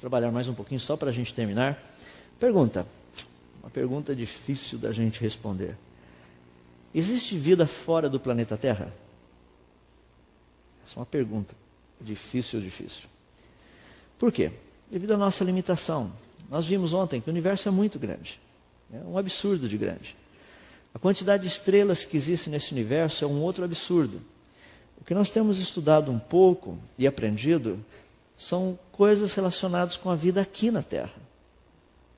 trabalhar mais um pouquinho só para a gente terminar. Pergunta, uma pergunta difícil da gente responder. Existe vida fora do planeta Terra? Essa é uma pergunta difícil. Por quê? Devido à nossa limitação. Nós vimos ontem que o universo é muito grande. É um absurdo de grande. A quantidade de estrelas que existe nesse universo é um outro absurdo. O que nós temos estudado um pouco e aprendido são coisas relacionadas com a vida aqui na Terra.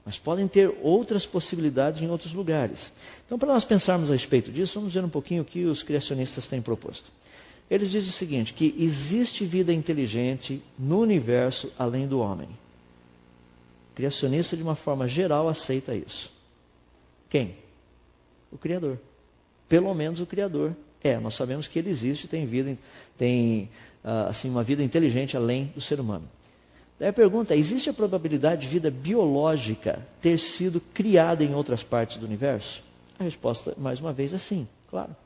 Mas podem ter outras possibilidades em outros lugares. Então, para nós pensarmos a respeito disso, vamos ver um pouquinho o que os criacionistas têm proposto. Eles dizem o seguinte, que existe vida inteligente no universo além do homem. O criacionista, de uma forma geral, aceita isso. Quem? O Criador. Pelo menos o Criador. Nós sabemos que ele existe, tem vida, assim, uma vida inteligente além do ser humano. Daí a pergunta é, existe a probabilidade de vida biológica ter sido criada em outras partes do universo? A resposta, mais uma vez, é sim, claro.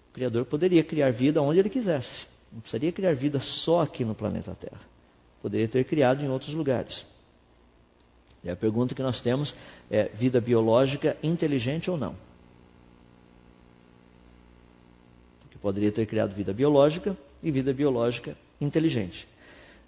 O Criador poderia criar vida onde ele quisesse. Não precisaria criar vida só aqui no planeta Terra. Poderia ter criado em outros lugares. E a pergunta que nós temos é, vida biológica inteligente ou não? Porque poderia ter criado vida biológica e vida biológica inteligente.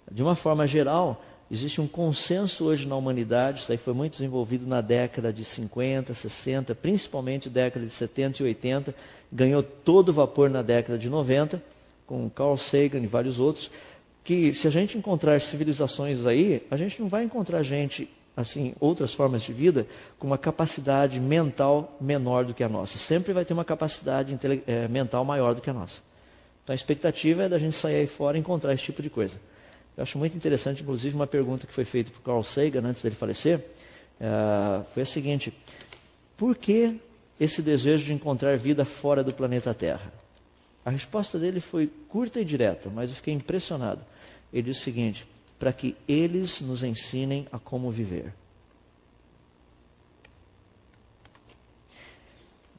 De uma forma geral, existe um consenso hoje na humanidade, isso aí foi muito desenvolvido na década de 50, 60, principalmente década de 70 e 80, ganhou todo o vapor na década de 90, com Carl Sagan e vários outros, que se a gente encontrar civilizações aí, a gente não vai encontrar gente, assim, outras formas de vida, com uma capacidade mental menor do que a nossa. Sempre vai ter uma capacidade mental maior do que a nossa. Então a expectativa é da gente sair aí fora e encontrar esse tipo de coisa. Eu acho muito interessante, inclusive, uma pergunta que foi feita por Carl Sagan antes dele falecer, foi a seguinte, por que esse desejo de encontrar vida fora do planeta Terra? A resposta dele foi curta e direta, mas eu fiquei impressionado. Ele disse o seguinte, para que eles nos ensinem a como viver.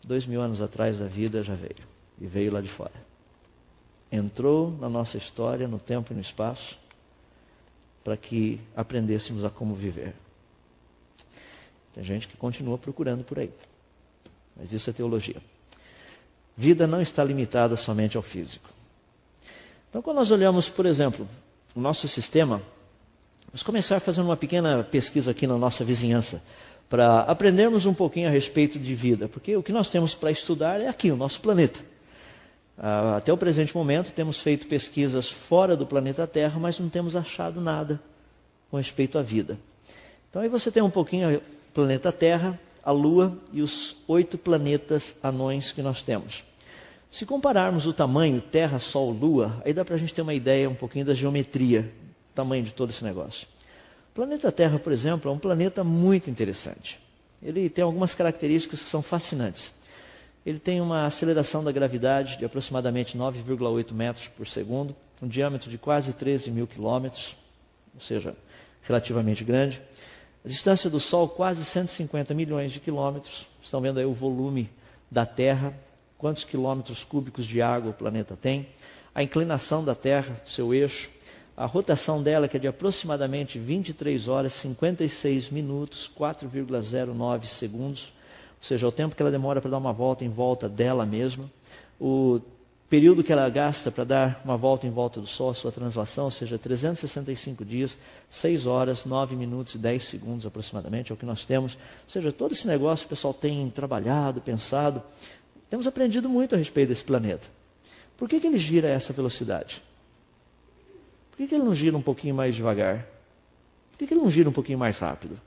2000 anos atrás a vida já veio, e veio lá de fora. Entrou na nossa história, no tempo e no espaço, para que aprendêssemos a como viver. Tem gente que continua procurando por aí, mas isso é teologia. Vida não está limitada somente ao físico. Então, quando nós olhamos, por exemplo, o nosso sistema, vamos começar fazendo uma pequena pesquisa aqui na nossa vizinhança, para aprendermos um pouquinho a respeito de vida, porque o que nós temos para estudar é aqui, o nosso planeta. Até o presente momento temos feito pesquisas fora do planeta Terra, mas não temos achado nada com respeito à vida. Então aí você tem um pouquinho o planeta Terra, a Lua e os 8 planetas anões que nós temos. Se compararmos o tamanho Terra, Sol, Lua, aí dá para a gente ter uma ideia um pouquinho da geometria, do tamanho de todo esse negócio. O planeta Terra, por exemplo, é um planeta muito interessante. Ele tem algumas características que são fascinantes. Ele tem uma aceleração da gravidade de aproximadamente 9,8 metros por segundo, um diâmetro de quase 13 mil quilômetros, ou seja, relativamente grande. A distância do Sol, quase 150 milhões de quilômetros. Estão vendo aí o volume da Terra, quantos quilômetros cúbicos de água o planeta tem. A inclinação da Terra, seu eixo. A rotação dela, que é de aproximadamente 23 horas, 56 minutos, 4,09 segundos. Ou seja, o tempo que ela demora para dar uma volta em volta dela mesma, o período que ela gasta para dar uma volta em volta do Sol, a sua translação, ou seja, 365 dias, 6 horas, 9 minutos e 10 segundos aproximadamente, é o que nós temos. Ou seja, todo esse negócio o pessoal tem trabalhado, pensado, temos aprendido muito a respeito desse planeta. Por que ele gira a essa velocidade? Por que ele não gira um pouquinho mais devagar? Por que ele não gira um pouquinho mais rápido?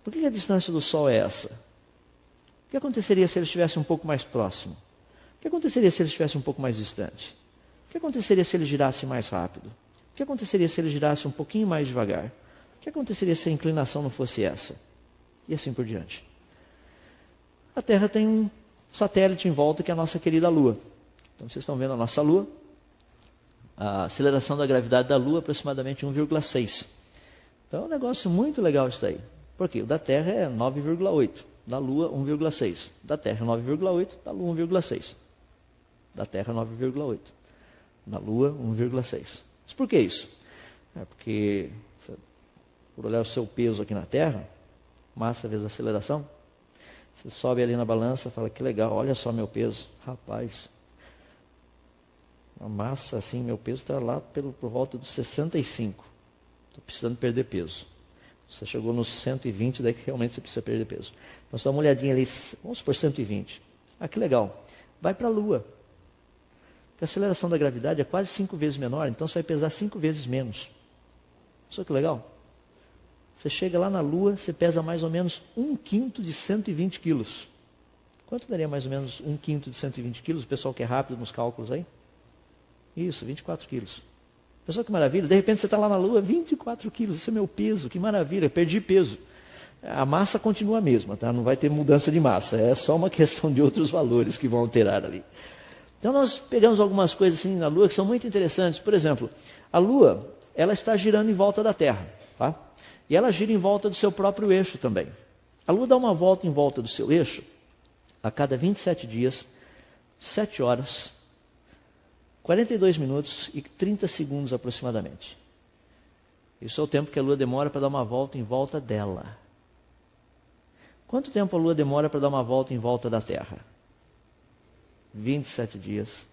Por que a distância do Sol é essa? O que aconteceria se ele estivesse um pouco mais próximo? O que aconteceria se ele estivesse um pouco mais distante? O que aconteceria se ele girasse mais rápido? O que aconteceria se ele girasse um pouquinho mais devagar? O que aconteceria se a inclinação não fosse essa? E assim por diante. A Terra tem um satélite em volta que é a nossa querida Lua. Então vocês estão vendo a nossa Lua. A aceleração da gravidade da Lua é aproximadamente 1,6. Então é um negócio muito legal isso daí. Por quê? O da Terra é 9,8, da Lua 1,6. Da Terra 9,8, da Lua 1,6. Da Terra 9,8. Da Lua 1,6. Mas por que isso? Porque, por olhar o seu peso aqui na Terra, massa vezes aceleração, você sobe ali na balança e fala, que legal, olha só meu peso. Rapaz, a massa, assim, meu peso está lá por volta dos 65. Estou precisando perder peso. Você chegou nos 120, daí que realmente você precisa perder peso. Então, você dá uma olhadinha ali, vamos por 120. Ah, que legal. Vai para a Lua. Porque a aceleração da gravidade é quase 5 vezes menor, então você vai pesar 5 vezes menos. Só que legal. Você chega lá na Lua, você pesa mais ou menos 1/5 de 120 quilos. Quanto daria mais ou menos 1/5 de 120 quilos? O pessoal que é rápido nos cálculos aí? Isso, 24 quilos. Pessoal, que maravilha. De repente você está lá na Lua, 24 quilos. Esse é meu peso, que maravilha. Perdi peso. A massa continua a mesma, tá? Não vai ter mudança de massa. É só uma questão de outros valores que vão alterar ali. Então nós pegamos algumas coisas assim na Lua que são muito interessantes. Por exemplo, a Lua, ela está girando em volta da Terra, tá? E ela gira em volta do seu próprio eixo também. A Lua dá uma volta em volta do seu eixo a cada 27 dias, 7 horas, 42 minutos e 30 segundos aproximadamente. Isso é o tempo que a Lua demora para dar uma volta em volta dela. Quanto tempo a Lua demora para dar uma volta em volta da Terra? 27 dias,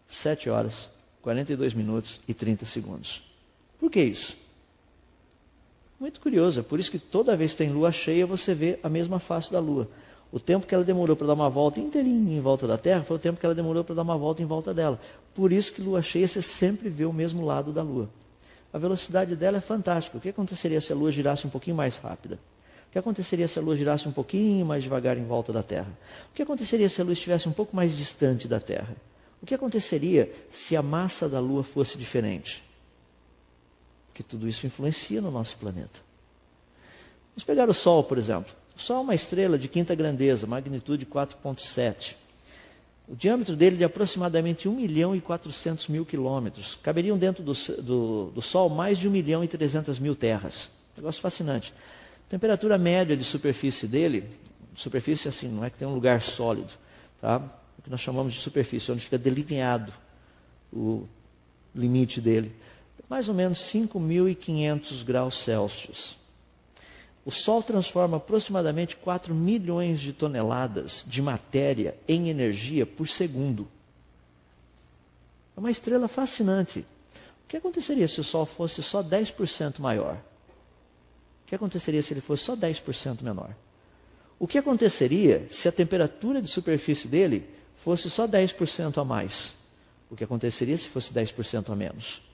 7 horas, 42 minutos e 30 segundos. Por que isso? Muito curioso, é por isso que toda vez que tem lua cheia, você vê a mesma face da Lua. O tempo que ela demorou para dar uma volta inteirinha em volta da Terra foi o tempo que ela demorou para dar uma volta em volta dela. Por isso que lua cheia, você sempre vê o mesmo lado da Lua. A velocidade dela é fantástica. O que aconteceria se a Lua girasse um pouquinho mais rápida? O que aconteceria se a Lua girasse um pouquinho mais devagar em volta da Terra? O que aconteceria se a Lua estivesse um pouco mais distante da Terra? O que aconteceria se a massa da Lua fosse diferente? Porque tudo isso influencia no nosso planeta. Vamos pegar o Sol, por exemplo. O Sol é uma estrela de quinta grandeza, magnitude 4,7. O diâmetro dele é de aproximadamente 1.400.000 quilômetros. Caberiam dentro do Sol mais de 1.300.000 terras. Negócio fascinante. A temperatura média de superfície dele, superfície assim, não é que tem um lugar sólido, tá? O que nós chamamos de superfície, onde fica delineado o limite dele. Mais ou menos 5.500 graus Celsius. O Sol transforma aproximadamente 4 milhões de toneladas de matéria em energia por segundo. É uma estrela fascinante. O que aconteceria se o Sol fosse só 10% maior? O que aconteceria se ele fosse só 10% menor? O que aconteceria se a temperatura de superfície dele fosse só 10% a mais? O que aconteceria se fosse 10% a menos?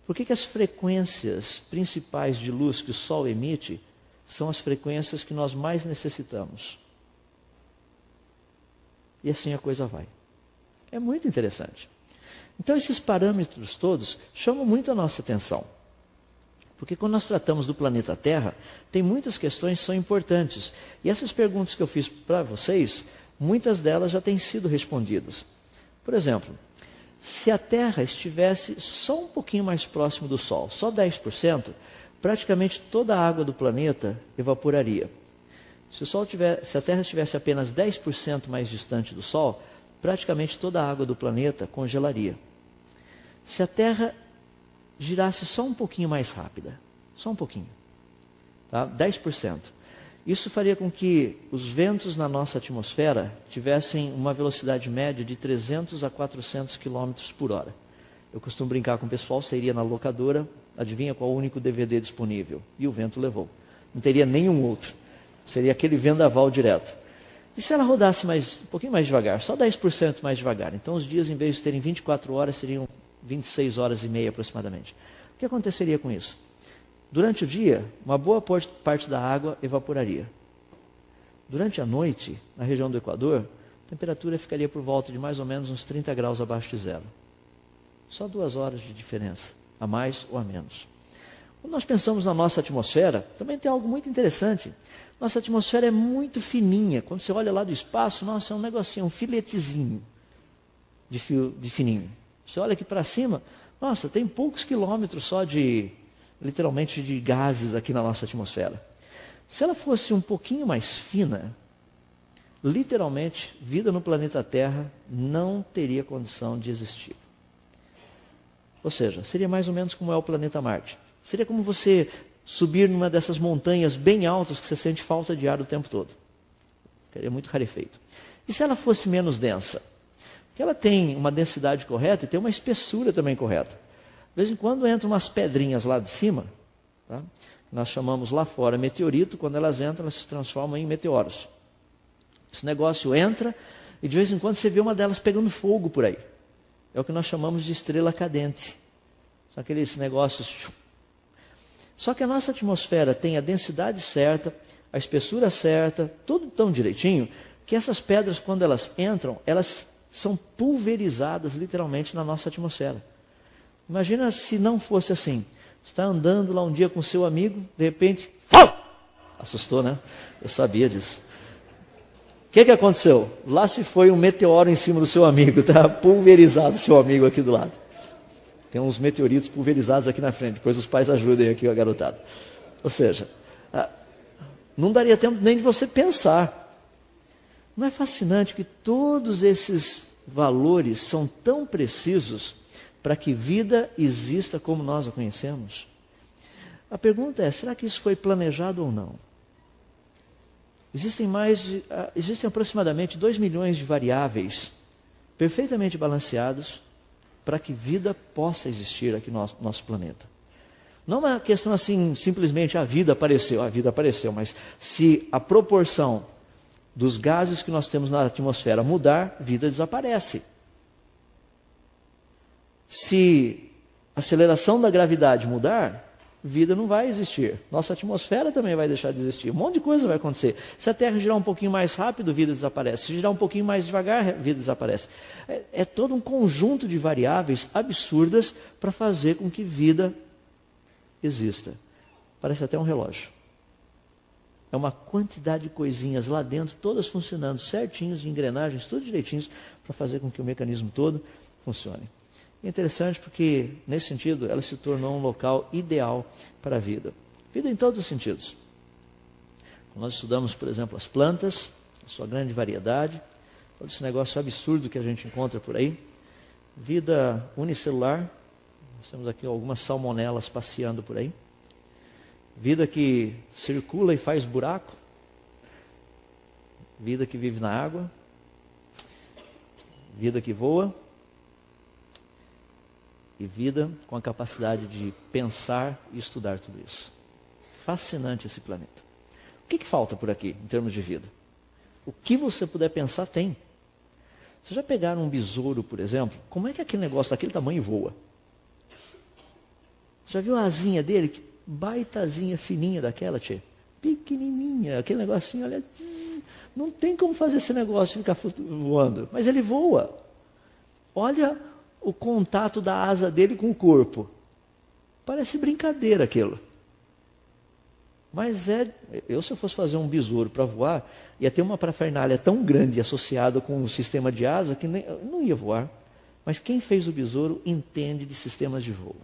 Por que as frequências principais de luz que o Sol emite são as frequências que nós mais necessitamos? E assim a coisa vai. É muito interessante. Então esses parâmetros todos chamam muito a nossa atenção. Porque quando nós tratamos do planeta Terra, tem muitas questões que são importantes. E essas perguntas que eu fiz para vocês, muitas delas já têm sido respondidas. Por exemplo, se a Terra estivesse só um pouquinho mais próximo do Sol, só 10%, praticamente toda a água do planeta evaporaria. Se a Terra estivesse apenas 10% mais distante do Sol, praticamente toda a água do planeta congelaria. Se a Terra girasse só um pouquinho mais rápida, só um pouquinho, tá? 10%. Isso faria com que os ventos na nossa atmosfera tivessem uma velocidade média de 300 a 400 km por hora. Eu costumo brincar com o pessoal, você iria na locadora, adivinha qual é o único DVD disponível? E o vento levou. Não teria nenhum outro. Seria aquele vendaval direto. E se ela rodasse um pouquinho mais devagar, só 10% mais devagar? Então os dias, em vez de terem 24 horas, seriam 26 horas e meia aproximadamente. O que aconteceria com isso? Durante o dia, uma boa parte da água evaporaria. Durante a noite, na região do Equador, a temperatura ficaria por volta de mais ou menos uns 30 graus abaixo de zero. Só 2 horas de diferença, a mais ou a menos. Quando nós pensamos na nossa atmosfera, também tem algo muito interessante. Nossa atmosfera é muito fininha. Quando você olha lá do espaço, nossa, é um negocinho, um filetezinho de fininho. Você olha aqui para cima, nossa, tem poucos quilômetros só literalmente de gases aqui na nossa atmosfera. Se ela fosse um pouquinho mais fina, literalmente, vida no planeta Terra não teria condição de existir. Ou seja, seria mais ou menos como é o planeta Marte. Seria como você subir numa dessas montanhas bem altas que você sente falta de ar o tempo todo. Seria muito rarefeito. E se ela fosse menos densa? Porque ela tem uma densidade correta e tem uma espessura também correta. De vez em quando entram umas pedrinhas lá de cima, tá? Nós chamamos lá fora meteorito, quando elas entram, elas se transformam em meteoros. Esse negócio entra e de vez em quando você vê uma delas pegando fogo por aí. É o que nós chamamos de estrela cadente. São aqueles negócios. Só que a nossa atmosfera tem a densidade certa, a espessura certa, tudo tão direitinho, que essas pedras, quando elas entram, elas são pulverizadas literalmente na nossa atmosfera. Imagina se não fosse assim. Você está andando lá um dia com seu amigo, de repente, assustou, né? Eu sabia disso. O que aconteceu? Lá se foi um meteoro em cima do seu amigo, está pulverizado o seu amigo aqui do lado. Tem uns meteoritos pulverizados aqui na frente, depois os pais ajudem aqui a garotada. Ou seja, não daria tempo nem de você pensar. Não é fascinante que todos esses valores são tão precisos para que vida exista como nós a conhecemos? A pergunta é, será que isso foi planejado ou não? Existem aproximadamente 2 milhões de variáveis perfeitamente balanceados para que vida possa existir aqui no nosso planeta. Não é uma questão assim, simplesmente a vida apareceu, mas se a proporção dos gases que nós temos na atmosfera mudar, vida desaparece. Se a aceleração da gravidade mudar, vida não vai existir. Nossa atmosfera também vai deixar de existir. Um monte de coisa vai acontecer. Se a Terra girar um pouquinho mais rápido, vida desaparece. Se girar um pouquinho mais devagar, vida desaparece. É todo um conjunto de variáveis absurdas para fazer com que vida exista. Parece até um relógio. É uma quantidade de coisinhas lá dentro, todas funcionando certinhos, engrenagens, tudo direitinhos, para fazer com que o mecanismo todo funcione. É interessante porque, nesse sentido, ela se tornou um local ideal para a vida. Vida em todos os sentidos. Nós estudamos, por exemplo, as plantas, a sua grande variedade, todo esse negócio absurdo que a gente encontra por aí. Vida unicelular, nós temos aqui algumas salmonelas passeando por aí. Vida que circula e faz buraco. Vida que vive na água. Vida que voa. E vida com a capacidade de pensar e estudar tudo isso. Fascinante esse planeta. O que falta por aqui, em termos de vida? O que você puder pensar, tem. Vocês já pegaram um besouro, por exemplo? Como é que aquele negócio daquele tamanho voa? Já viu a asinha dele? Que baitazinha fininha daquela, tchê? Pequenininha, aquele negocinho, olha... Não tem como fazer esse negócio ficar voando. Mas ele voa. Olha o contato da asa dele com o corpo. Parece brincadeira aquilo. Mas se eu fosse fazer um besouro para voar, ia ter uma parafernália tão grande associada com o sistema de asa que não ia voar. Mas quem fez o besouro entende de sistemas de voo.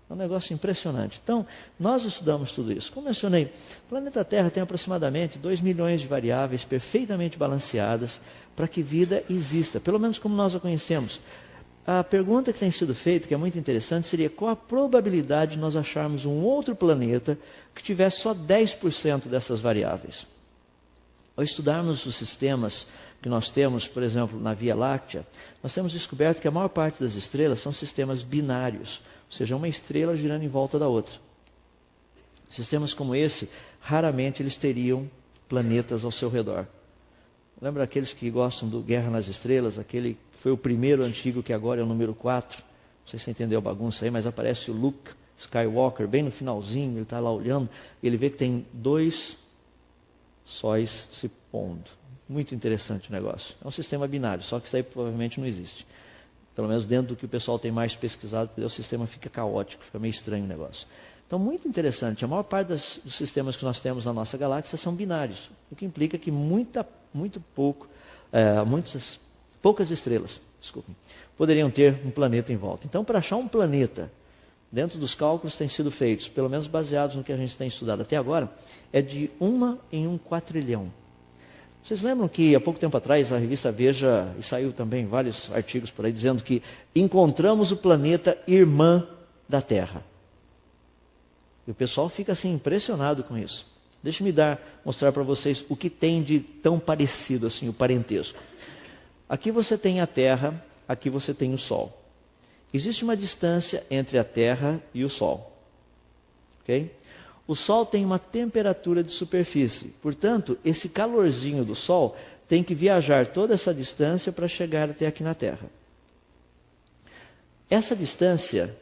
É um negócio impressionante. Então, nós estudamos tudo isso. Como mencionei, o planeta Terra tem aproximadamente 2 milhões de variáveis perfeitamente balanceadas para que vida exista, pelo menos como nós a conhecemos. A pergunta que tem sido feita, que é muito interessante, seria qual a probabilidade de nós acharmos um outro planeta que tivesse só 10% dessas variáveis. Ao estudarmos os sistemas que nós temos, por exemplo, na Via Láctea, nós temos descoberto que a maior parte das estrelas são sistemas binários, ou seja, uma estrela girando em volta da outra. Sistemas como esse, raramente eles teriam planetas ao seu redor. Lembra aqueles que gostam do Guerra nas Estrelas? Aquele que foi o primeiro antigo, que agora é o número 4. Não sei se você entendeu a bagunça aí, mas aparece o Luke Skywalker bem no finalzinho, ele está lá olhando, e ele vê que tem 2 sóis se pondo. Muito interessante o negócio. É um sistema binário, só que isso aí provavelmente não existe. Pelo menos dentro do que o pessoal tem mais pesquisado, porque o sistema fica caótico, fica meio estranho o negócio. Então, muito interessante. A maior parte dos sistemas que nós temos na nossa galáxia são binários, o que implica que muitas poucas estrelas, poderiam ter um planeta em volta. Então, para achar um planeta, dentro dos cálculos que têm sido feitos, pelo menos baseados no que a gente tem estudado até agora, é de 1 em 1 quatrilhão. Vocês lembram que há pouco tempo atrás a revista Veja, e saiu também vários artigos por aí, dizendo que encontramos o planeta irmã da Terra. E o pessoal fica assim impressionado com isso. Deixe-me mostrar para vocês o que tem de tão parecido assim, o parentesco. Aqui você tem a Terra, aqui você tem o Sol. Existe uma distância entre a Terra e o Sol. Ok? O Sol tem uma temperatura de superfície. Portanto, esse calorzinho do Sol tem que viajar toda essa distância para chegar até aqui na Terra. Essa distância,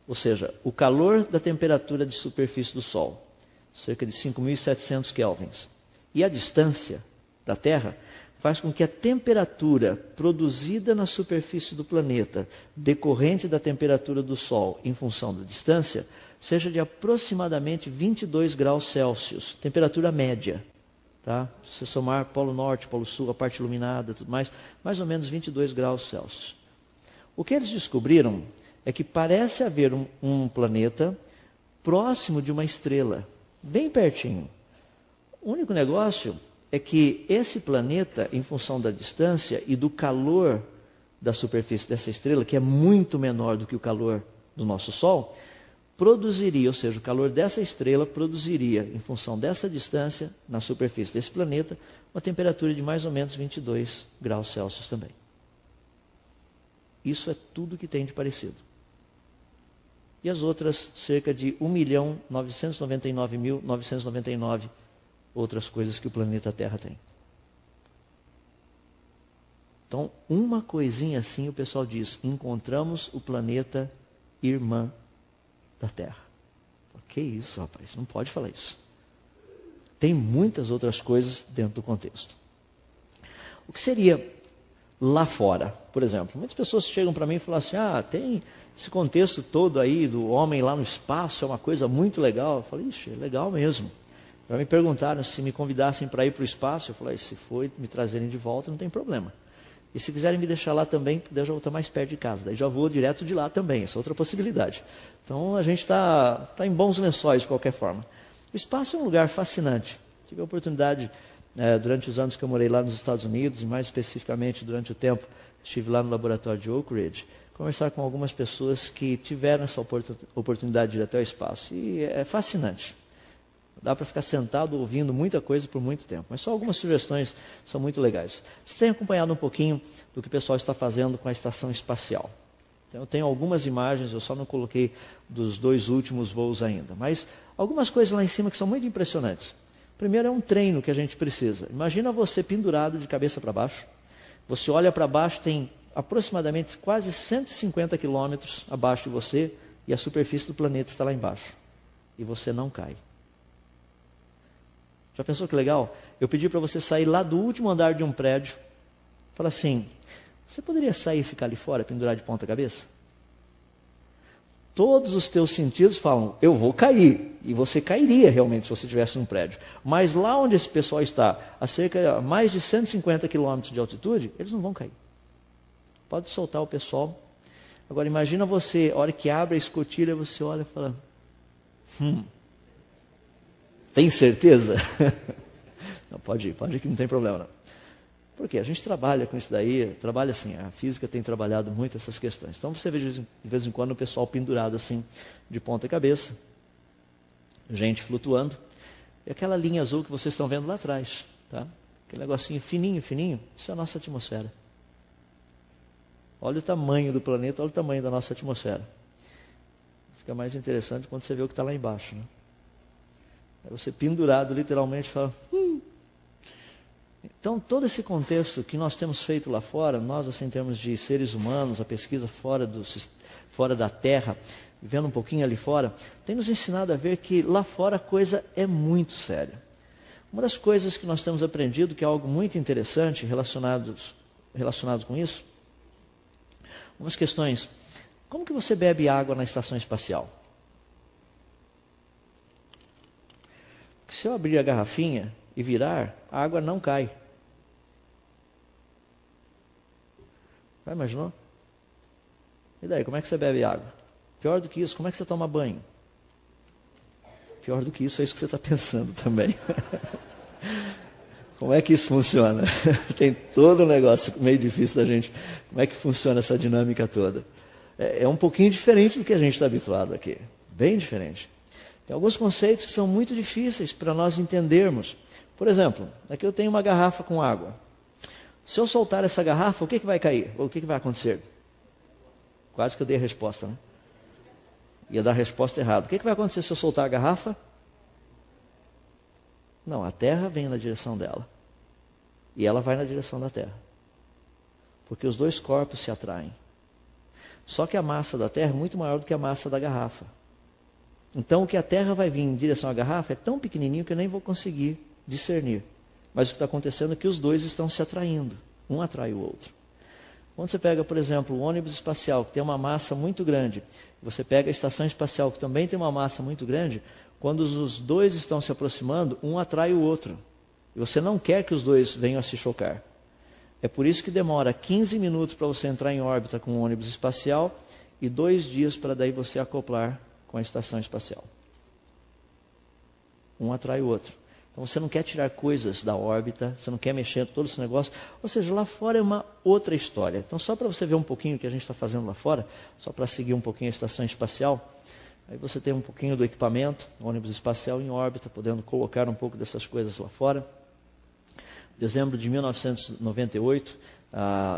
ou seja, o calor da temperatura de superfície do Sol, cerca de 5.700 kelvins, e a distância da Terra, faz com que a temperatura produzida na superfície do planeta, decorrente da temperatura do Sol em função da distância, seja de aproximadamente 22 graus Celsius, temperatura média. Tá? Se você somar Polo Norte, Polo Sul, a parte iluminada, tudo mais ou menos 22 graus Celsius. O que eles descobriram é que parece haver um planeta próximo de uma estrela, bem pertinho. O único negócio é que esse planeta, em função da distância e do calor da superfície dessa estrela, que é muito menor do que o calor do nosso Sol, produziria, ou seja, o calor dessa estrela produziria, em função dessa distância, na superfície desse planeta, uma temperatura de mais ou menos 22 graus Celsius também. Isso é tudo que tem de parecido. E as outras, cerca de 1.999.999 outras coisas que o planeta Terra tem. Então, uma coisinha assim o pessoal diz, encontramos o planeta irmã da Terra. Que isso, rapaz, não pode falar isso. Tem muitas outras coisas dentro do contexto. O que seria lá fora? Por exemplo, muitas pessoas chegam para mim e falam assim, tem esse contexto todo aí do homem lá no espaço, é uma coisa muito legal. Eu falo, ixi, é legal mesmo. Já me perguntaram se me convidassem para ir para o espaço, eu falei, se for me trazerem de volta, não tem problema. E se quiserem me deixar lá também, eu já vou estar mais perto de casa. Daí já vou direto de lá também, essa é outra possibilidade. Então a gente está em bons lençóis de qualquer forma. O espaço é um lugar fascinante. Tive a oportunidade, durante os anos que eu morei lá nos Estados Unidos, e mais especificamente durante o tempo que estive lá no laboratório de Oak Ridge, conversar com algumas pessoas que tiveram essa oportunidade de ir até o espaço. E é fascinante. Dá para ficar sentado ouvindo muita coisa por muito tempo. Mas só algumas sugestões são muito legais. Vocês têm acompanhado um pouquinho do que o pessoal está fazendo com a estação espacial. Então, eu tenho algumas imagens, eu só não coloquei dos 2 últimos voos ainda. Mas algumas coisas lá em cima que são muito impressionantes. Primeiro é um treino que a gente precisa. Imagina você pendurado de cabeça para baixo. Você olha para baixo, tem aproximadamente quase 150 quilômetros abaixo de você e a superfície do planeta está lá embaixo. E você não cai. Já pensou que legal? Eu pedi para você sair lá do último andar de um prédio. Fala assim, você poderia sair e ficar ali fora, pendurar de ponta cabeça? Todos os teus sentidos falam, eu vou cair. E você cairia realmente se você estivesse num prédio. Mas lá onde esse pessoal está, a mais de 150 quilômetros de altitude, eles não vão cair. Pode soltar o pessoal. Agora imagina você, a hora que abre a escotilha, você olha e fala, tem certeza? Não, pode ir que não tem problema não. Por quê? A gente trabalha com isso daí, trabalha assim, a física tem trabalhado muito essas questões. Então você vê de vez em quando o pessoal pendurado assim, de ponta cabeça, gente flutuando, e aquela linha azul que vocês estão vendo lá atrás, tá? Aquele negocinho fininho, isso é a nossa atmosfera. Olha o tamanho do planeta, olha o tamanho da nossa atmosfera. Fica mais interessante quando você vê o que está lá embaixo, né? Aí você pendurado literalmente fala, Então todo esse contexto que nós temos feito lá fora, nós assim em termos de seres humanos, a pesquisa fora da Terra, vivendo um pouquinho ali fora, tem nos ensinado a ver que lá fora a coisa é muito séria. Uma das coisas que nós temos aprendido, que é algo muito interessante relacionado com isso, algumas questões. Como que você bebe água na estação espacial? Se eu abrir a garrafinha e virar, a água não cai. Já imaginou? E daí, como é que você bebe água? Pior do que isso, como é que você toma banho? Pior do que isso, é isso que você está pensando também. Como é que isso funciona? Tem todo um negócio meio difícil da gente. Como é que funciona essa dinâmica toda? É um pouquinho diferente do que a gente está habituado aqui. Bem diferente. Tem alguns conceitos que são muito difíceis para nós entendermos. Por exemplo, aqui eu tenho uma garrafa com água. Se eu soltar essa garrafa, o que vai cair? Ou o que vai acontecer? Quase que eu dei a resposta, né? Ia dar a resposta errada. O que vai acontecer se eu soltar a garrafa? Não, a terra vem na direção dela. E ela vai na direção da terra. Porque os dois corpos se atraem. Só que a massa da terra é muito maior do que a massa da garrafa. Então o que a terra vai vir em direção à garrafa é tão pequenininho que eu nem vou conseguir discernir. Mas o que está acontecendo é que os dois estão se atraindo. Um atrai o outro. Quando você pega, por exemplo, o ônibus espacial, que tem uma massa muito grande, você pega a estação espacial, que também tem uma massa muito grande, quando os dois estão se aproximando, um atrai o outro. E você não quer que os dois venham a se chocar. É por isso que demora 15 minutos para você entrar em órbita com o ônibus espacial e 2 dias para daí você acoplar com a estação espacial. Um atrai o outro. Então você não quer tirar coisas da órbita, você não quer mexer todo esse negócio. Ou seja, lá fora é uma outra história. Então só para você ver um pouquinho o que a gente está fazendo lá fora, só para seguir um pouquinho a estação espacial, aí você tem um pouquinho do equipamento, ônibus espacial em órbita, podendo colocar um pouco dessas coisas lá fora. Dezembro de 1998,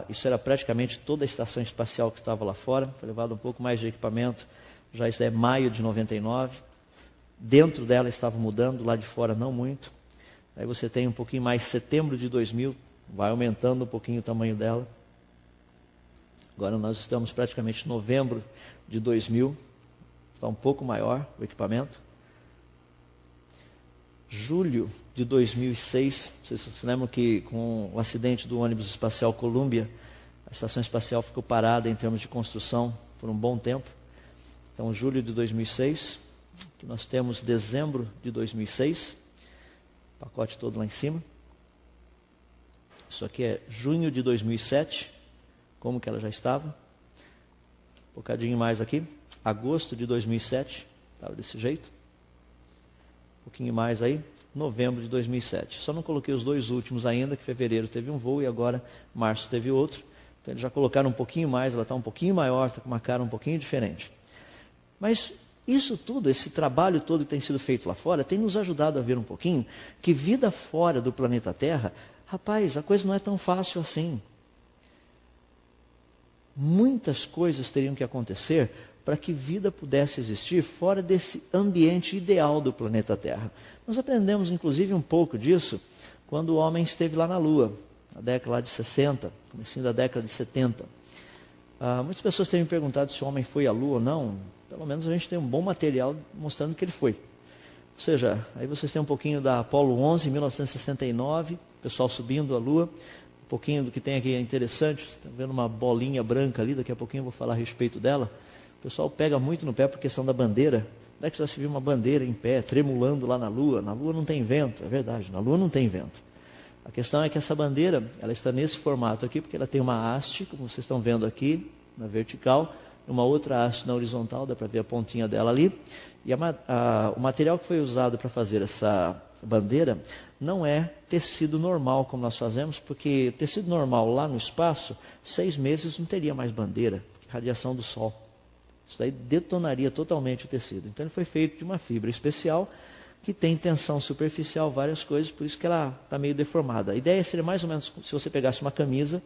isso era praticamente toda a estação espacial que estava lá fora, foi levado um pouco mais de equipamento, já isso é maio de 99. Dentro dela estava mudando, lá de fora não muito. Aí você tem um pouquinho mais, setembro de 2000, vai aumentando um pouquinho o tamanho dela. Agora nós estamos praticamente em novembro de 2000, está um pouco maior o equipamento. Julho de 2006, vocês se lembram que com o acidente do ônibus espacial Columbia, a estação espacial ficou parada em termos de construção por um bom tempo. Então, julho de 2006, que nós temos dezembro de 2006, pacote todo lá em cima. Isso aqui é junho de 2007, como que ela já estava. Um bocadinho mais aqui, agosto de 2007, estava desse jeito. Um pouquinho mais aí, novembro de 2007. Só não coloquei os 2 últimos ainda, que fevereiro teve um voo e agora março teve outro. Então eles já colocaram um pouquinho mais, ela está um pouquinho maior, está com uma cara um pouquinho diferente. Mas isso tudo, esse trabalho todo que tem sido feito lá fora, tem nos ajudado a ver um pouquinho que vida fora do planeta Terra, rapaz, a coisa não é tão fácil assim. Muitas coisas teriam que acontecer para que vida pudesse existir fora desse ambiente ideal do planeta Terra. Nós aprendemos, inclusive, um pouco disso quando o homem esteve lá na Lua, na década de 60, comecinho da década de 70. Muitas pessoas têm me perguntado se o homem foi à Lua ou não. Pelo menos a gente tem um bom material mostrando que ele foi. Ou seja, aí vocês têm um pouquinho da Apollo 11, 1969, o pessoal subindo a Lua. Um pouquinho do que tem aqui é interessante, vocês estão vendo uma bolinha branca ali, daqui a pouquinho eu vou falar a respeito dela. O pessoal pega muito no pé por questão da bandeira. Não é que já se viu uma bandeira em pé, tremulando lá na Lua? Na Lua não tem vento, é verdade, na Lua não tem vento. A questão é que essa bandeira, ela está nesse formato aqui, porque ela tem uma haste, como vocês estão vendo aqui, na vertical, uma outra haste na horizontal, dá para ver a pontinha dela ali. E o material que foi usado para fazer essa bandeira não é tecido normal como nós fazemos, porque tecido normal lá no espaço, 6 meses não teria mais bandeira, porque radiação do sol. Isso daí detonaria totalmente o tecido. Então ele foi feito de uma fibra especial, que tem tensão superficial, várias coisas, por isso que ela está meio deformada. A ideia seria mais ou menos se você pegasse uma camisa,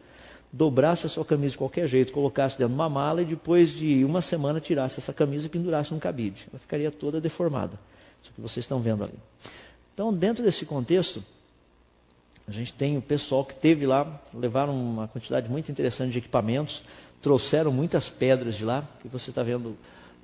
dobrasse a sua camisa de qualquer jeito, colocasse dentro de uma mala e depois de uma semana tirasse essa camisa e pendurasse num cabide. Ela ficaria toda deformada. Isso que vocês estão vendo ali. Então, dentro desse contexto, a gente tem o pessoal que esteve lá, levaram uma quantidade muito interessante de equipamentos, trouxeram muitas pedras de lá, que você está vendo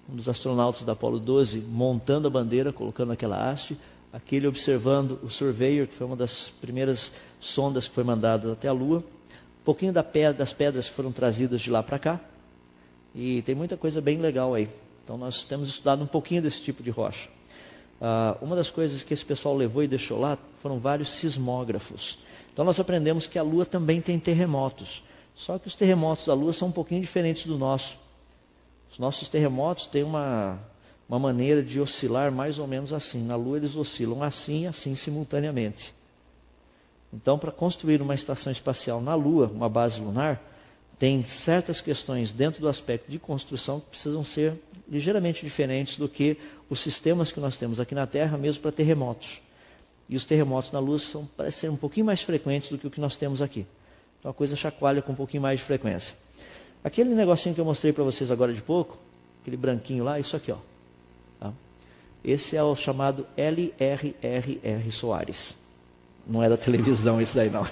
um dos astronautas da Apollo 12 montando a bandeira, colocando aquela haste, aquele observando o Surveyor, que foi uma das primeiras sondas que foi mandada até a Lua, um pouquinho das pedras que foram trazidas de lá para cá, e tem muita coisa bem legal aí. Então nós temos estudado um pouquinho desse tipo de rocha. Uma das coisas que esse pessoal levou e deixou lá foram vários sismógrafos. Então nós aprendemos que a Lua também tem terremotos, só que os terremotos da Lua são um pouquinho diferentes do nosso. Os nossos terremotos têm uma maneira de oscilar mais ou menos assim. Na Lua eles oscilam assim e assim simultaneamente. Então, para construir uma estação espacial na Lua, uma base lunar, tem certas questões dentro do aspecto de construção que precisam ser ligeiramente diferentes do que os sistemas que nós temos aqui na Terra, mesmo para terremotos. E os terremotos na Lua parecem ser um pouquinho mais frequentes do que o que nós temos aqui. Então a coisa chacoalha com um pouquinho mais de frequência. Aquele negocinho que eu mostrei para vocês agora de pouco, aquele branquinho lá, isso aqui, ó. Tá? Esse é o chamado LRRR Soares. Não é da televisão isso daí não.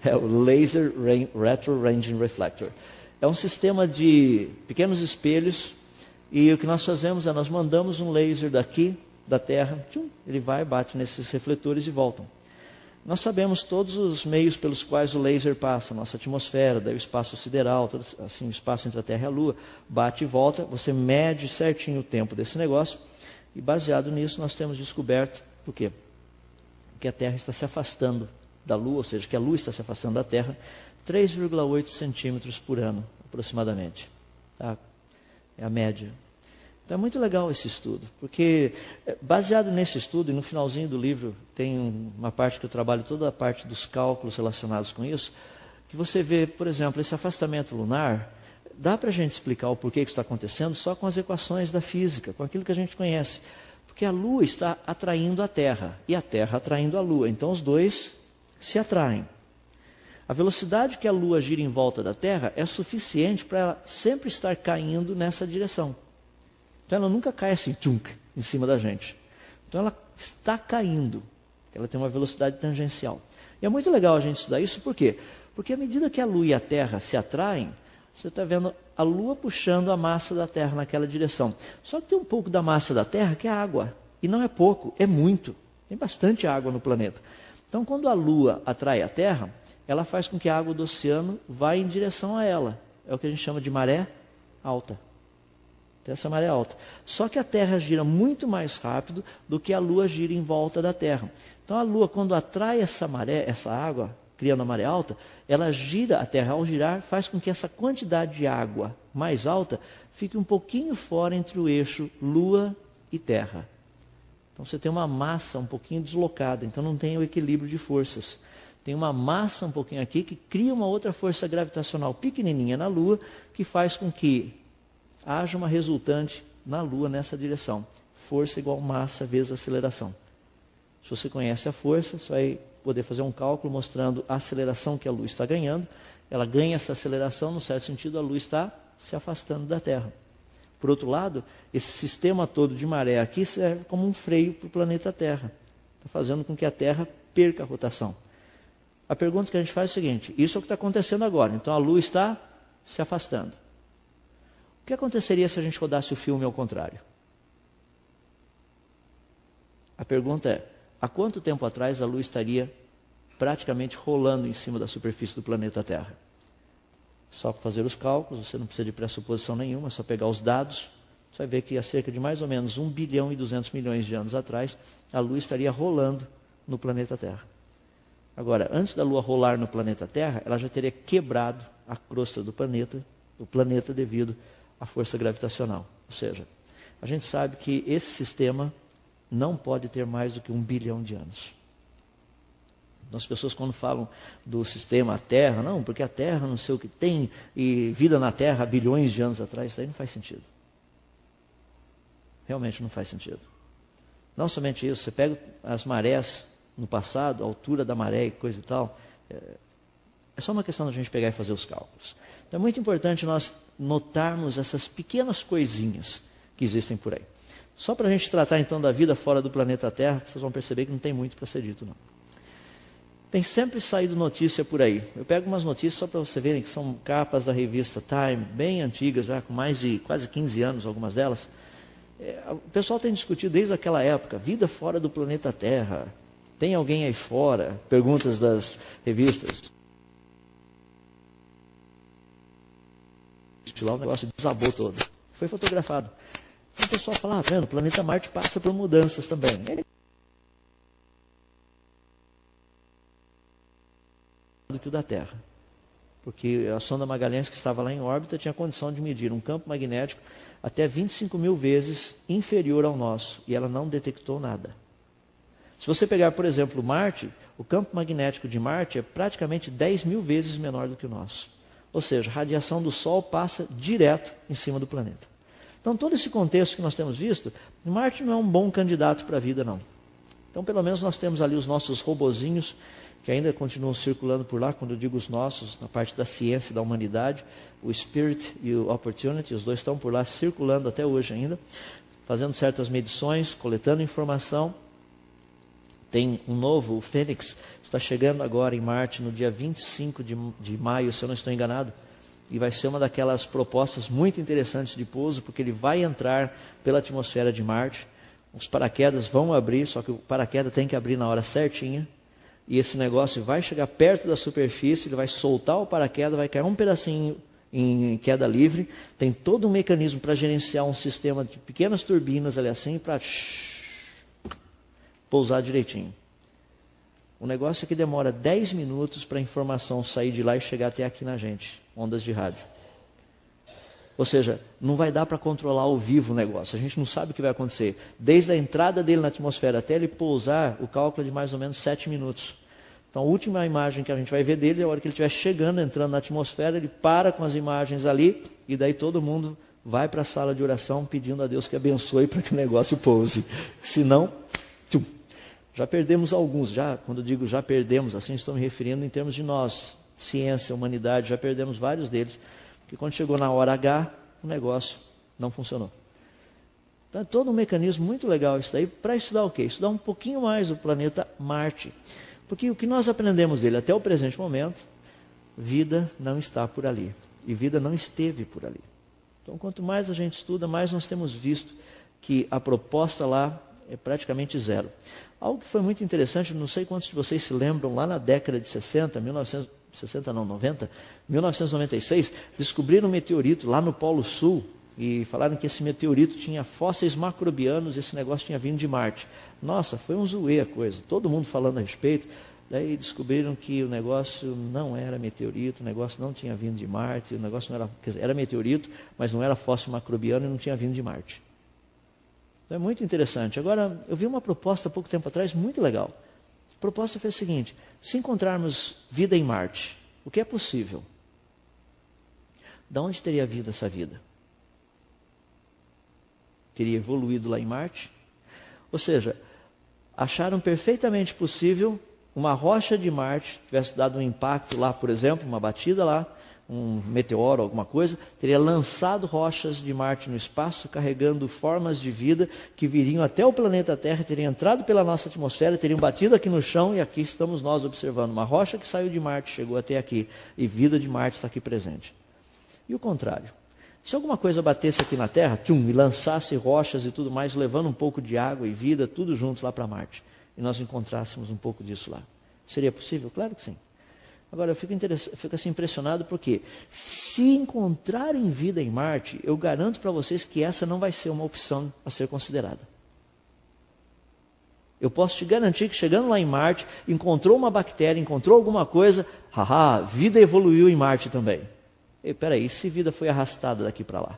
É o Laser Retro Ranging Reflector. É um sistema de pequenos espelhos e o que nós fazemos é nós mandamos um laser daqui da Terra, ele vai, bate nesses refletores e voltam. Nós sabemos todos os meios pelos quais o laser passa, nossa atmosfera, daí o espaço sideral, todo, assim, o espaço entre a Terra e a Lua, bate e volta, você mede certinho o tempo desse negócio e baseado nisso nós temos descoberto o quê? Que a Terra está se afastando da Lua, ou seja, que a Lua está se afastando da Terra 3,8 centímetros por ano, aproximadamente. Tá? É a média. Então é muito legal esse estudo, porque baseado nesse estudo, e no finalzinho do livro tem uma parte que eu trabalho, toda a parte dos cálculos relacionados com isso, que você vê, por exemplo, esse afastamento lunar, dá para a gente explicar o porquê que está acontecendo só com as equações da física, com aquilo que a gente conhece. Porque a Lua está atraindo a Terra, e a Terra atraindo a Lua, então os dois se atraem. A velocidade que a Lua gira em volta da Terra é suficiente para ela sempre estar caindo nessa direção. Então ela nunca cai assim, tchunk, em cima da gente. Então ela está caindo, ela tem uma velocidade tangencial. E é muito legal a gente estudar isso, por quê? Porque à medida que a Lua e a Terra se atraem, você está vendo a Lua puxando a massa da Terra naquela direção. Só que tem um pouco da massa da Terra que é água. E não é pouco, é muito. Tem bastante água no planeta. Então quando a Lua atrai a Terra, ela faz com que a água do oceano vá em direção a ela. É o que a gente chama de maré alta. Tem essa maré alta. Só que a Terra gira muito mais rápido do que a Lua gira em volta da Terra. Então a Lua, quando atrai essa maré, essa água, criando a maré alta, ela gira, a Terra ao girar, faz com que essa quantidade de água mais alta fique um pouquinho fora entre o eixo Lua e Terra. Então você tem uma massa um pouquinho deslocada, então não tem o equilíbrio de forças. Tem uma massa um pouquinho aqui que cria uma outra força gravitacional pequenininha na Lua, que faz com que haja uma resultante na Lua nessa direção. Força igual massa vezes aceleração. Se você conhece a força, você vai poder fazer um cálculo mostrando a aceleração que a Lua está ganhando. Ela ganha essa aceleração, no certo sentido, a Lua está se afastando da Terra. Por outro lado, esse sistema todo de maré aqui serve como um freio para o planeta Terra. Está fazendo com que a Terra perca a rotação. A pergunta que a gente faz é o seguinte, isso é o que está acontecendo agora, então a Lua está se afastando. O que aconteceria se a gente rodasse o filme ao contrário? A pergunta é, há quanto tempo atrás a Lua estaria praticamente rolando em cima da superfície do planeta Terra? Só para fazer os cálculos, você não precisa de pressuposição nenhuma, é só pegar os dados, você vai ver que há cerca de mais ou menos 1 bilhão e 200 milhões de anos atrás, a Lua estaria rolando no planeta Terra. Agora, antes da Lua rolar no planeta Terra, ela já teria quebrado a crosta do planeta devido à força gravitacional. Ou seja, a gente sabe que esse sistema não pode ter mais do que 1 bilhão de anos. Então, as pessoas quando falam do sistema Terra, não, porque a Terra não sei o que tem, e vida na Terra há bilhões de anos atrás, isso aí não faz sentido. Realmente não faz sentido. Não somente isso, você pega as marés no passado, a altura da maré e coisa e tal, é só uma questão da gente pegar e fazer os cálculos. Então é muito importante nós notarmos essas pequenas coisinhas que existem por aí. Só para a gente tratar então da vida fora do planeta Terra, que vocês vão perceber que não tem muito para ser dito não. Tem sempre saído notícia por aí. Eu pego umas notícias só para vocês verem que são capas da revista Time, bem antigas já, com mais de quase 15 anos, algumas delas. O pessoal tem discutido desde aquela época, vida fora do planeta Terra. Tem alguém aí fora? Perguntas das revistas. Lá o negócio desabou todo. Foi fotografado. O pessoal fala, tá vendo, o planeta Marte passa por mudanças também. Do que o da Terra. Porque a sonda Magalhães que estava lá em órbita tinha condição de medir um campo magnético até 25 mil vezes inferior ao nosso. E ela não detectou nada. Se você pegar, por exemplo, Marte, o campo magnético de Marte é praticamente 10.000 vezes menor do que o nosso. Ou seja, a radiação do Sol passa direto em cima do planeta. Então, todo esse contexto que nós temos visto, Marte não é um bom candidato para a vida, não. Então, pelo menos nós temos ali os nossos robozinhos, que ainda continuam circulando por lá, quando eu digo os nossos, na parte da ciência e da humanidade, o Spirit e o Opportunity, os dois estão por lá circulando até hoje ainda, fazendo certas medições, coletando informação. Tem um novo, o Fênix, está chegando agora em Marte no dia 25 de maio, se eu não estou enganado, e vai ser uma daquelas propostas muito interessantes de pouso, porque ele vai entrar pela atmosfera de Marte, os paraquedas vão abrir, só que o paraquedas tem que abrir na hora certinha, e esse negócio vai chegar perto da superfície, ele vai soltar o paraquedas, vai cair um pedacinho em queda livre, tem todo um mecanismo para gerenciar um sistema de pequenas turbinas ali assim, para pousar direitinho. O negócio é que demora 10 minutos para a informação sair de lá e chegar até aqui na gente, ondas de rádio. Ou seja, não vai dar para controlar ao vivo o negócio, a gente não sabe o que vai acontecer. Desde a entrada dele na atmosfera até ele pousar, o cálculo é de mais ou menos 7 minutos. Então a última imagem que a gente vai ver dele é a hora que ele estiver chegando, entrando na atmosfera, ele para com as imagens ali, e daí todo mundo vai para a sala de oração pedindo a Deus que abençoe para que o negócio pouse. Senão, tchum. Já perdemos alguns, quando eu digo já perdemos, assim estou me referindo em termos de nós, ciência, humanidade, já perdemos vários deles, porque quando chegou na hora H, o negócio não funcionou. Então é todo um mecanismo muito legal isso daí, para estudar o quê? Estudar um pouquinho mais o planeta Marte. Porque o que nós aprendemos dele até o presente momento, vida não está por ali, e vida não esteve por ali. Então quanto mais a gente estuda, mais nós temos visto que a proposta lá é praticamente zero. Algo que foi muito interessante, não sei quantos de vocês se lembram, lá na década de 1996, descobriram um meteorito lá no Polo Sul e falaram que esse meteorito tinha fósseis macrobianos, esse negócio tinha vindo de Marte. Nossa, foi um zoê a coisa, todo mundo falando a respeito. Daí descobriram que o negócio não era meteorito, o negócio não tinha vindo de Marte, o negócio não era, quer dizer, era meteorito, mas não era fóssil macrobiano e não tinha vindo de Marte. Então é muito interessante. Agora, eu vi uma proposta há pouco tempo atrás, muito legal. A proposta foi a seguinte: se encontrarmos vida em Marte, o que é possível? De onde teria vindo essa vida? Teria evoluído lá em Marte? Ou seja, acharam perfeitamente possível uma rocha de Marte, tivesse dado um impacto lá, por exemplo, uma batida lá, um meteoro, alguma coisa, teria lançado rochas de Marte no espaço, carregando formas de vida que viriam até o planeta Terra, teriam entrado pela nossa atmosfera, teriam batido aqui no chão, e aqui estamos nós observando uma rocha que saiu de Marte, chegou até aqui, e vida de Marte está aqui presente. E o contrário. Se alguma coisa batesse aqui na Terra, e lançasse rochas e tudo mais, levando um pouco de água e vida, tudo junto lá para Marte, e nós encontrássemos um pouco disso lá, seria possível? Claro que sim. Agora, eu fico assim, impressionado porque, se encontrarem vida em Marte, eu garanto para vocês que essa não vai ser uma opção a ser considerada. Eu posso te garantir que chegando lá em Marte, encontrou uma bactéria, encontrou alguma coisa, vida evoluiu em Marte também. Espera aí, se vida foi arrastada daqui para lá?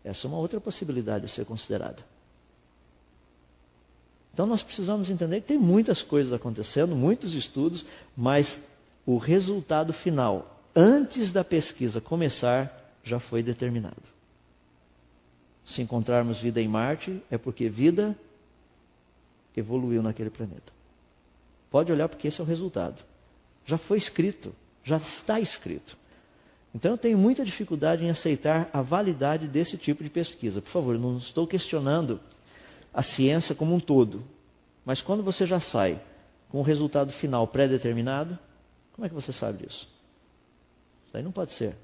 Essa é uma outra possibilidade a ser considerada. Então nós precisamos entender que tem muitas coisas acontecendo, muitos estudos, mas o resultado final, antes da pesquisa começar, já foi determinado. Se encontrarmos vida em Marte, é porque vida evoluiu naquele planeta. Pode olhar, porque esse é o resultado. Já foi escrito, já está escrito. Então eu tenho muita dificuldade em aceitar a validade desse tipo de pesquisa. Por favor, não estou questionando a ciência como um todo. Mas quando você já sai com o resultado final pré-determinado, como é que você sabe disso? Isso daí não pode ser.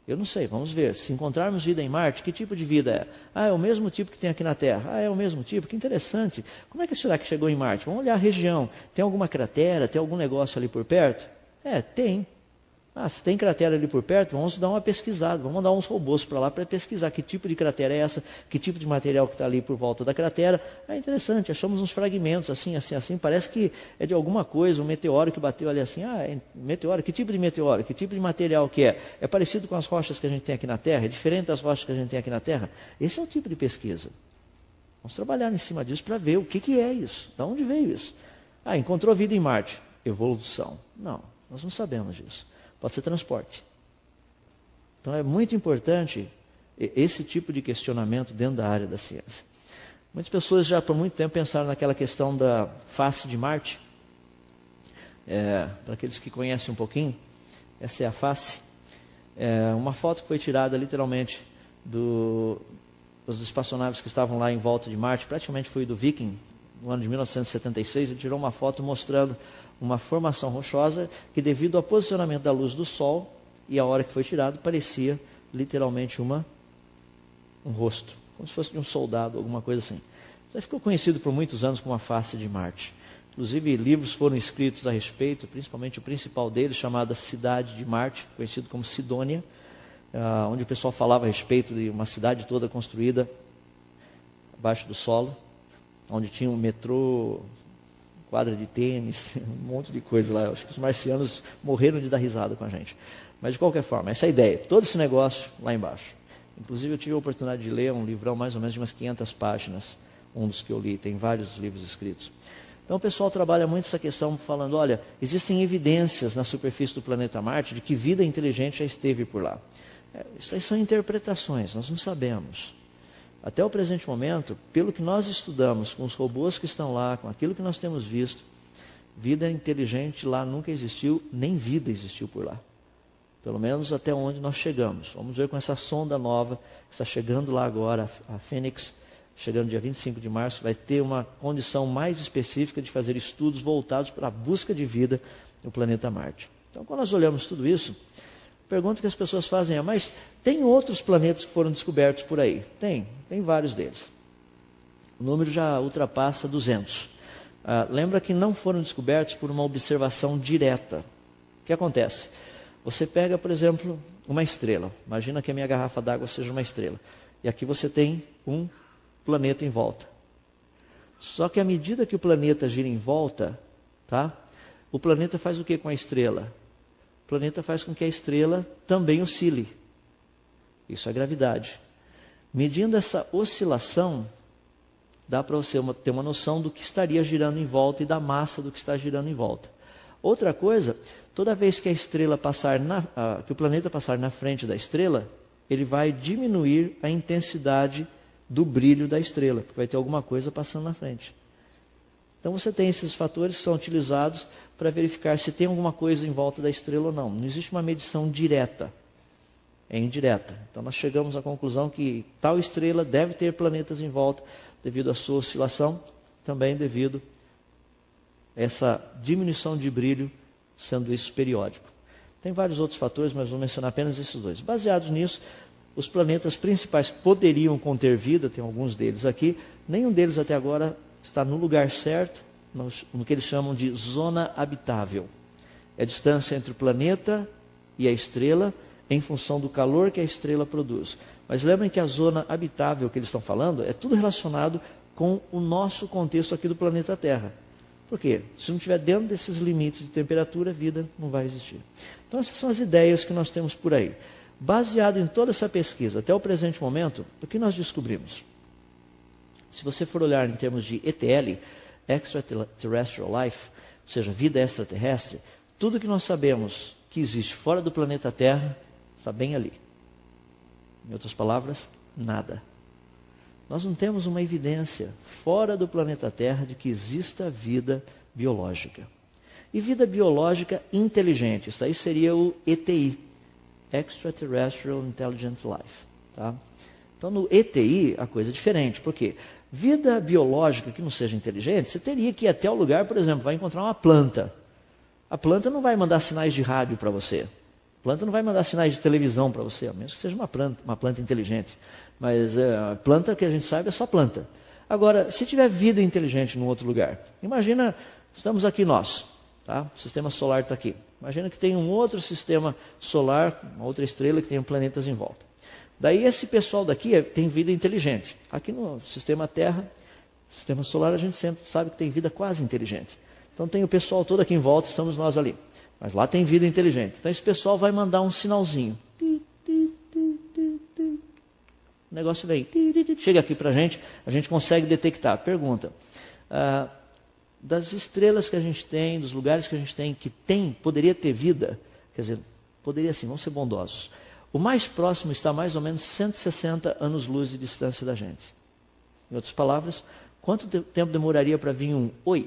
Eu não sei, vamos ver. Se encontrarmos vida em Marte, que tipo de vida é? É o mesmo tipo que tem aqui na Terra. É o mesmo tipo, que interessante. Como é que será que chegou em Marte? Vamos olhar a região. Tem alguma cratera, tem algum negócio ali por perto? Tem. Se tem cratera ali por perto, vamos dar uma pesquisada, vamos mandar uns robôs para lá para pesquisar que tipo de cratera é essa, que tipo de material que está ali por volta da cratera. É interessante, achamos uns fragmentos assim, parece que é de alguma coisa, um meteoro que bateu ali assim. Meteoro, que tipo de meteoro, que tipo de material que é? É parecido com as rochas que a gente tem aqui na Terra? É diferente das rochas que a gente tem aqui na Terra? Esse é o tipo de pesquisa. Vamos trabalhar em cima disso para ver o que é isso, de onde veio isso. Ah, encontrou vida em Marte. Evolução. Não, nós não sabemos disso. Pode ser transporte. Então é muito importante esse tipo de questionamento dentro da área da ciência. Muitas pessoas já por muito tempo pensaram naquela questão da face de Marte. Para aqueles que conhecem um pouquinho, essa é a face. Uma foto que foi tirada literalmente dos espaçonaves que estavam lá em volta de Marte, praticamente foi do Viking, no ano de 1976, ele tirou uma foto mostrando uma formação rochosa que, devido ao posicionamento da luz do Sol e a hora que foi tirado, parecia literalmente um rosto, como se fosse de um soldado, alguma coisa assim. Já ficou conhecido por muitos anos como a face de Marte. Inclusive, livros foram escritos a respeito, principalmente o principal deles, chamado Cidade de Marte, conhecido como Sidônia, onde o pessoal falava a respeito de uma cidade toda construída abaixo do solo, onde tinha um metrô, quadra de tênis, um monte de coisa lá. Acho que os marcianos morreram de dar risada com a gente. Mas, de qualquer forma, essa é a ideia, todo esse negócio lá embaixo. Inclusive, eu tive a oportunidade de ler um livrão mais ou menos de umas 500 páginas, um dos que eu li, tem vários livros escritos. Então, o pessoal trabalha muito essa questão falando, olha, existem evidências na superfície do planeta Marte de que vida inteligente já esteve por lá. Isso aí são interpretações, nós não sabemos. Até o presente momento, pelo que nós estudamos, com os robôs que estão lá, com aquilo que nós temos visto, vida inteligente lá nunca existiu, nem vida existiu por lá. Pelo menos até onde nós chegamos. Vamos ver com essa sonda nova, que está chegando lá agora, a Fênix, chegando dia 25 de março, vai ter uma condição mais específica de fazer estudos voltados para a busca de vida no planeta Marte. Então, quando nós olhamos tudo isso, a pergunta que as pessoas fazem é, mas tem outros planetas que foram descobertos por aí? Tem vários deles. O número já ultrapassa 200. Lembra que não foram descobertos por uma observação direta. O que acontece? Você pega, por exemplo, uma estrela. Imagina que a minha garrafa d'água seja uma estrela. E aqui você tem um planeta em volta. Só que à medida que o planeta gira em volta, tá? O planeta faz o que com a estrela? O planeta faz com que a estrela também oscile. Isso é gravidade. Medindo essa oscilação, dá para você ter uma noção do que estaria girando em volta e da massa do que está girando em volta. Outra coisa, toda vez que a estrela passar que o planeta passar na frente da estrela, ele vai diminuir a intensidade do brilho da estrela, porque vai ter alguma coisa passando na frente. Então você tem esses fatores que são utilizados para verificar se tem alguma coisa em volta da estrela ou não. Não existe uma medição direta, é indireta. Então nós chegamos à conclusão que tal estrela deve ter planetas em volta devido à sua oscilação, também devido essa diminuição de brilho, sendo isso periódico. Tem vários outros fatores, mas vou mencionar apenas esses dois. Baseados nisso, os planetas principais que poderiam conter vida, tem alguns deles aqui, nenhum deles até agora está no lugar certo, no que eles chamam de zona habitável. É a distância entre o planeta e a estrela, em função do calor que a estrela produz. Mas lembrem que a zona habitável que eles estão falando é tudo relacionado com o nosso contexto aqui do planeta Terra. Por quê? Se não estiver dentro desses limites de temperatura, a vida não vai existir. Então essas são as ideias que nós temos por aí. Baseado em toda essa pesquisa, até o presente momento, o que nós descobrimos? Se você for olhar em termos de ETL, Extraterrestrial Life, ou seja, vida extraterrestre, tudo que nós sabemos que existe fora do planeta Terra, está bem ali. Em outras palavras, nada. Nós não temos uma evidência fora do planeta Terra de que exista vida biológica. E vida biológica inteligente, isso aí seria o ETI, Extraterrestrial Intelligent Life. Tá? Então no ETI a coisa é diferente, por quê? Vida biológica que não seja inteligente, você teria que ir até o lugar, por exemplo, vai encontrar uma planta. A planta não vai mandar sinais de rádio para você. A planta não vai mandar sinais de televisão para você, a menos que seja uma planta inteligente. Mas a planta que a gente sabe é só planta. Agora, se tiver vida inteligente num outro lugar, imagina, estamos aqui nós, tá? O sistema solar está aqui. Imagina que tem um outro sistema solar, uma outra estrela que tem planetas em volta. Daí esse pessoal daqui tem vida inteligente. Aqui no sistema Terra, sistema solar, a gente sempre sabe que tem vida quase inteligente. Então tem o pessoal todo aqui em volta, estamos nós ali. Mas lá tem vida inteligente. Então esse pessoal vai mandar um sinalzinho. O negócio vem, chega aqui para a gente consegue detectar. Pergunta, das estrelas que a gente tem, dos lugares que a gente tem, poderia ter vida, quer dizer, poderia sim, vamos ser bondosos. O mais próximo está mais ou menos 160 anos-luz de distância da gente. Em outras palavras, quanto tempo demoraria para vir um oi?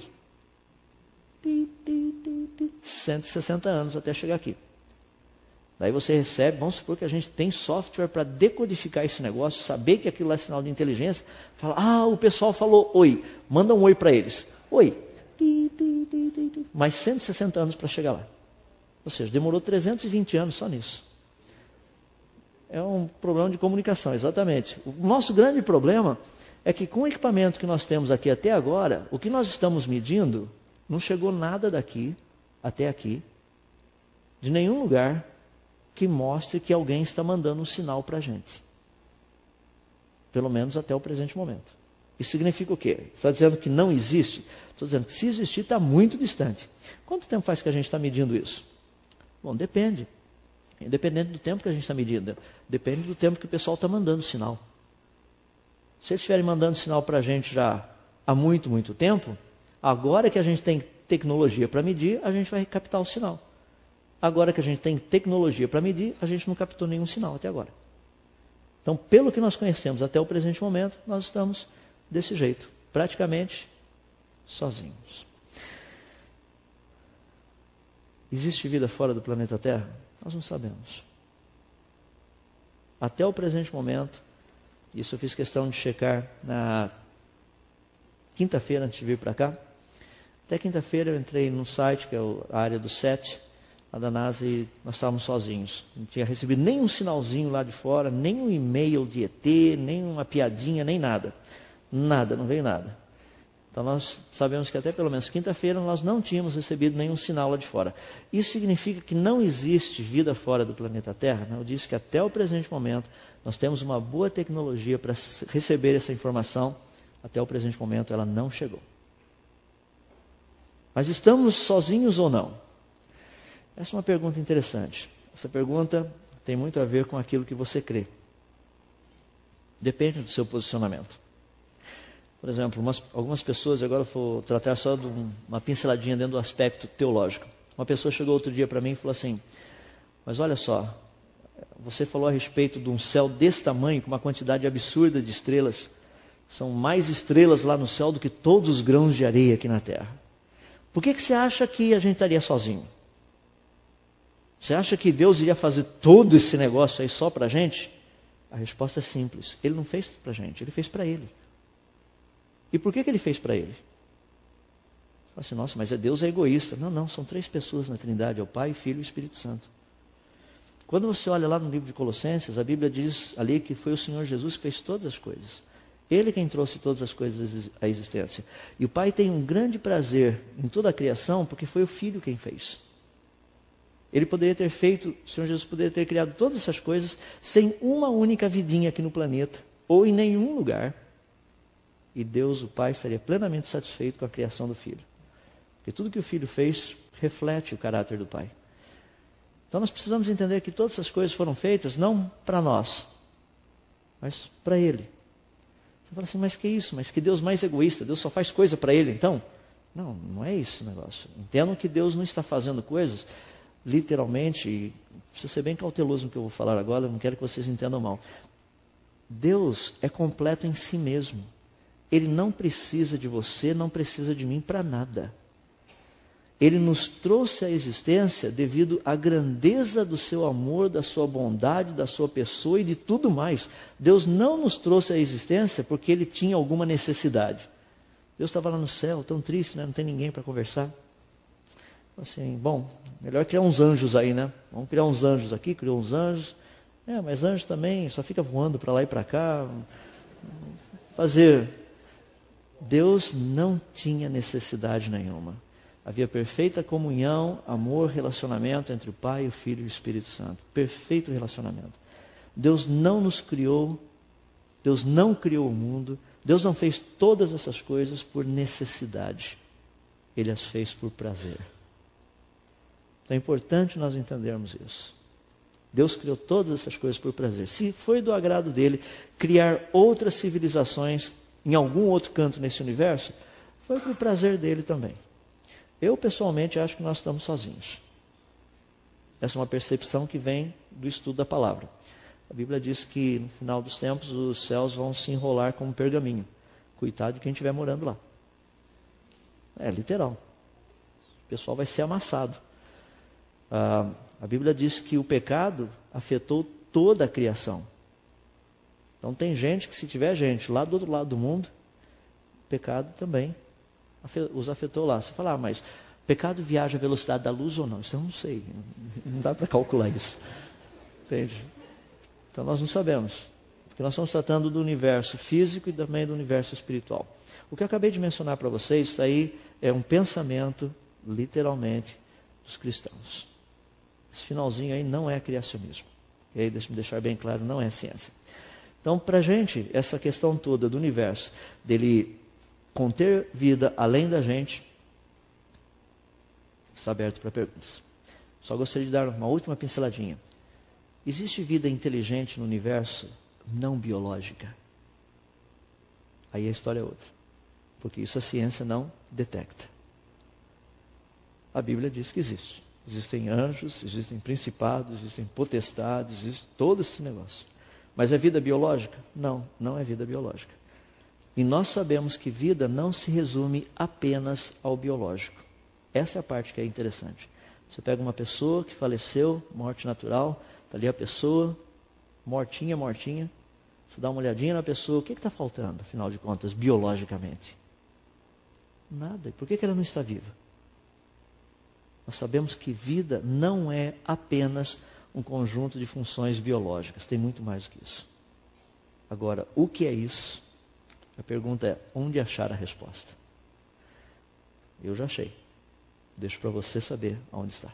160 anos até chegar aqui. Daí você recebe, vamos supor que a gente tem software para decodificar esse negócio, saber que aquilo é sinal de inteligência, fala, o pessoal falou oi, manda um oi para eles. Oi. Mais 160 anos para chegar lá. Ou seja, demorou 320 anos só nisso. É um problema de comunicação, exatamente. O nosso grande problema é que com o equipamento que nós temos aqui até agora, o que nós estamos medindo, não chegou nada daqui até aqui, de nenhum lugar que mostre que alguém está mandando um sinal para a gente. Pelo menos até o presente momento. Isso significa o quê? Está dizendo que não existe? Estou dizendo que se existir, está muito distante. Quanto tempo faz que a gente está medindo isso? Bom, depende. Independente do tempo que a gente está medindo. Depende do tempo que o pessoal está mandando sinal. Se eles estiverem mandando sinal para a gente já há muito, muito tempo, agora que a gente tem tecnologia para medir, a gente vai captar o sinal. Agora que a gente tem tecnologia para medir, a gente não captou nenhum sinal até agora. Então, pelo que nós conhecemos até o presente momento, nós estamos desse jeito, praticamente sozinhos. Existe vida fora do planeta Terra? Nós não sabemos. Até o presente momento, isso eu fiz questão de checar na quinta-feira antes de vir para cá. Até quinta-feira eu entrei num site, que é a área do SET, lá da NASA, e nós estávamos sozinhos. Não tinha recebido nenhum sinalzinho lá de fora, nem um e-mail de ET, nem uma piadinha, nem nada. Nada, não veio nada. Então nós sabemos que até pelo menos quinta-feira nós não tínhamos recebido nenhum sinal lá de fora. Isso significa que não existe vida fora do planeta Terra? Eu disse que até o presente momento nós temos uma boa tecnologia para receber essa informação. Até o presente momento ela não chegou. Mas estamos sozinhos ou não? Essa é uma pergunta interessante. Essa pergunta tem muito a ver com aquilo que você crê. Depende do seu posicionamento. Por exemplo, algumas pessoas, agora eu vou tratar só de uma pinceladinha dentro do aspecto teológico. Uma pessoa chegou outro dia para mim e falou assim, mas olha só, você falou a respeito de um céu desse tamanho, com uma quantidade absurda de estrelas. São mais estrelas lá no céu do que todos os grãos de areia aqui na Terra. Por que você acha que a gente estaria sozinho? Você acha que Deus iria fazer todo esse negócio aí só para a gente? A resposta é simples. Ele não fez para a gente, ele fez para ele. E por que ele fez para ele? Fala assim, nossa, mas Deus é egoísta. Não, são 3 pessoas na Trindade, é o Pai, o Filho e o Espírito Santo. Quando você olha lá no livro de Colossenses, a Bíblia diz ali que foi o Senhor Jesus que fez todas as coisas. Ele quem trouxe todas as coisas à existência. E o Pai tem um grande prazer em toda a criação, porque foi o Filho quem fez. Ele poderia ter feito, o Senhor Jesus poderia ter criado todas essas coisas sem uma única vidinha aqui no planeta, ou em nenhum lugar. E Deus, o Pai, estaria plenamente satisfeito com a criação do Filho. Porque tudo que o Filho fez reflete o caráter do Pai. Então nós precisamos entender que todas essas coisas foram feitas não para nós, mas para Ele. Você fala assim, mas que isso? Mas que Deus mais egoísta? Deus só faz coisa para Ele, então? Não é isso o negócio. Entendam que Deus não está fazendo coisas literalmente, e precisa ser bem cauteloso no que eu vou falar agora, eu não quero que vocês entendam mal. Deus é completo em si mesmo. Ele não precisa de você, não precisa de mim para nada. Ele nos trouxe à existência devido à grandeza do seu amor, da sua bondade, da sua pessoa e de tudo mais. Deus não nos trouxe à existência porque Ele tinha alguma necessidade. Deus estava lá no céu, tão triste, né? Não tem ninguém para conversar. Assim, bom, melhor criar uns anjos aí, né? Vamos criar uns anjos aqui, criou uns anjos. Mas anjo também só fica voando para lá e para cá. Fazer... Deus não tinha necessidade nenhuma. Havia perfeita comunhão, amor, relacionamento entre o Pai, o Filho e o Espírito Santo. Perfeito relacionamento. Deus não nos criou, Deus não criou o mundo, Deus não fez todas essas coisas por necessidade. Ele as fez por prazer. Então é importante nós entendermos isso. Deus criou todas essas coisas por prazer. Se foi do agrado dele criar outras civilizações em algum outro canto nesse universo, foi por prazer dele também. Eu, pessoalmente, acho que nós estamos sozinhos. Essa é uma percepção que vem do estudo da palavra. A Bíblia diz que no final dos tempos os céus vão se enrolar como pergaminho. Coitado de quem estiver morando lá. É literal. O pessoal vai ser amassado. A Bíblia diz que o pecado afetou toda a criação. Então tem gente que, se tiver gente lá do outro lado do mundo, o pecado também os afetou lá. Você fala, mas o pecado viaja à velocidade da luz ou não? Isso eu não sei. Não dá para calcular isso. Entende? Então nós não sabemos. Porque nós estamos tratando do universo físico e também do universo espiritual. O que eu acabei de mencionar para vocês, isso aí é um pensamento, literalmente, dos cristãos. Esse finalzinho aí não é criacionismo. E aí, deixa-me deixar bem claro, não é ciência. Então, para a gente, essa questão toda do universo, dele conter vida além da gente, está aberto para perguntas. Só gostaria de dar uma última pinceladinha. Existe vida inteligente no universo não biológica? Aí a história é outra. Porque isso a ciência não detecta. A Bíblia diz que existe. Existem anjos, existem principados, existem potestades, existe todo esse negócio. Mas é vida biológica? Não, não é vida biológica. E nós sabemos que vida não se resume apenas ao biológico. Essa é a parte que é interessante. Você pega uma pessoa que faleceu, morte natural, está ali a pessoa, mortinha, você dá uma olhadinha na pessoa, o que está faltando, afinal de contas, biologicamente? Nada. E por que ela não está viva? Nós sabemos que vida não é apenas um conjunto de funções biológicas, tem muito mais do que isso. Agora, o que é isso? A pergunta é, onde achar a resposta? Eu já achei. Deixo para você saber onde está.